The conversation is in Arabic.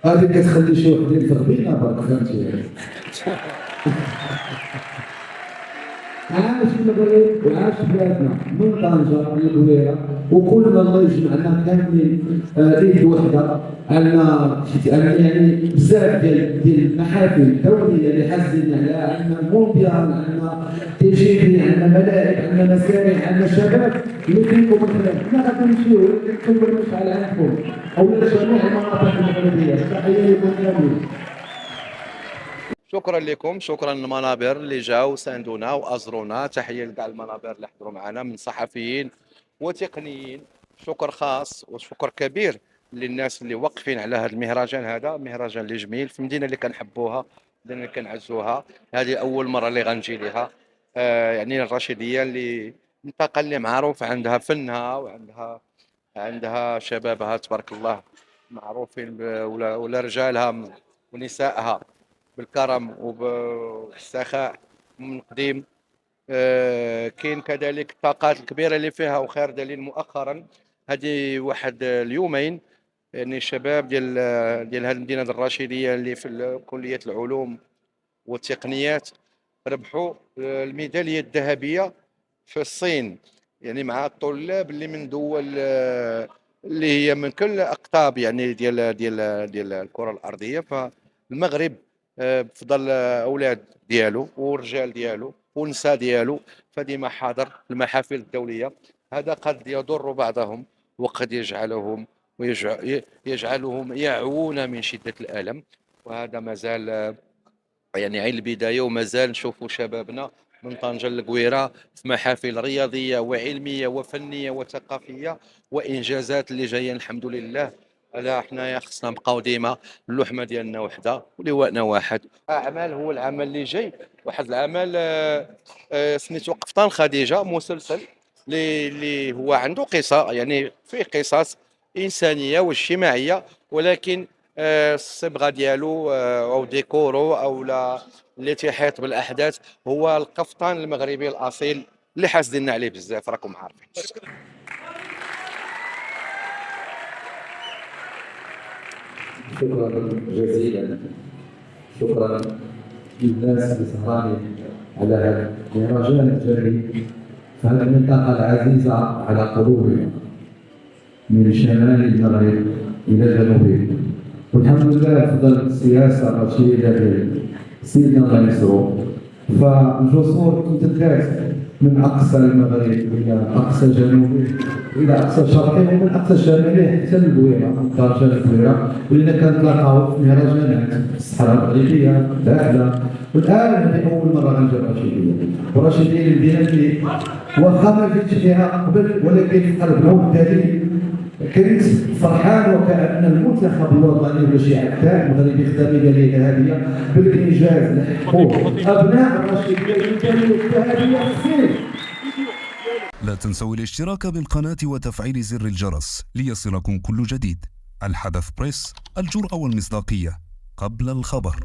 هذه كتخلي شي واحد ينفخ بينا برك، فهمتي؟ عاش المغرب وعاش بلادنا من طنجة للقويرة، وكلنا الله يجمعنا كاملين ايد وحده. عندنا يعني بزاف ديال المحافل دوليه اللي حازين عليها، عندنا مونديال، عندنا تيجيبي، عندنا ملاعب، عندنا مسارح، عندنا شباب اللي فيكم مثلا. حنا غادي نمشيو نكملوا على عينكم اولا جميع المناطق المغربيه. تحيه لكم كاملين. شكرا لكم، شكرا للمنابر اللي جاوا ساندونا وازرونا. تحيه لكاع المنابر اللي حضروا معنا من صحفيين وتقنيين. شكر خاص وشكر كبير للناس اللي واقفين على هذا المهرجان. هذا مهرجان اللي جميل في مدينه اللي كنحبوها، مدينه اللي كنعزوها. هذه اول مره اللي غنجي ليها. يعني الرشيديه اللي منطقه اللي معروف عندها فنها وعندها شبابها تبارك الله، معروفين ولا رجالها ونسائها بالكرم وبالسخاء من قديم. كاين كذلك الطاقات الكبيره اللي فيها، وخير دليل مؤخرا هذه واحد اليومين يعني الشباب ديال هذه المدينه الرشيديه اللي في كليه العلوم والتقنيات ربحوا الميداليه الذهبيه في الصين، يعني مع الطلاب اللي من دول اللي هي من كل اقطاب يعني ديال الكره الارضيه. فالمغرب بفضل اولاد ديالو والرجال ديالو والنساء ديالو فديما حاضر المحافل الدوليه. هذا قد يضر بعضهم وقد يجعلهم يعوون من شده الالم. وهذا مازال يعني عين البدايه، ومازال نشوفوا شبابنا من طنجة للقويرة في محافل رياضيه وعلميه وفنيه وثقافيه وانجازات اللي جايه الحمد لله. لا حنايا خصنا نبقاو ديما اللحمه ديالنا وحده ولواءنا واحد. اعمال هو العمل اللي جاي، واحد العمل سميتو قفطان خديجه، مسلسل اللي هو عنده قصه، يعني فيه قصص انسانيه واجتماعيه، ولكن الصبغه ديالو او ديكورو او لا اللي تيحيط بالاحداث هو القفطان المغربي الاصيل اللي حاسدين عليه بزاف راكم عارفين. شكرا جزيلا. شكرا للناس اللي سهرانين على هذا المهرجان الجميل في هذه المنطقة العزيزة على قلوبنا، من شمال المغرب إلى جنوبه. والحمد لله بفضل السياسة الرشيدة ديال سيدنا الله ينصرو، فالجسور تمتدات من أقصى المغرب إلى أقصى جنوبه إلى أقصى شرقه ومن أقصى شماله حتى للقويرة، من طنجة للقويرة. ولينا كنتلاقاو في مهرجانات في الصحراء المغربية داخلة. والآن هذه أول مرة غنجي الرشيدية، والرشيدية المدينة اللي واخا ما جيتش فيها قبل، ولكن في قلبنا وبالتالي كنت فرحان وكأن المنتخب الوطني ولا شي عتاب مغربي خدا ميدالية ذهبية بالإنجاز اللي حققوه أبناء الرشيدية الميدالية الذهبية في الصين. لا تنسوا الاشتراك بالقناة وتفعيل زر الجرس ليصلكم كل جديد. الحدث بريس، الجرأة والمصداقية قبل الخبر.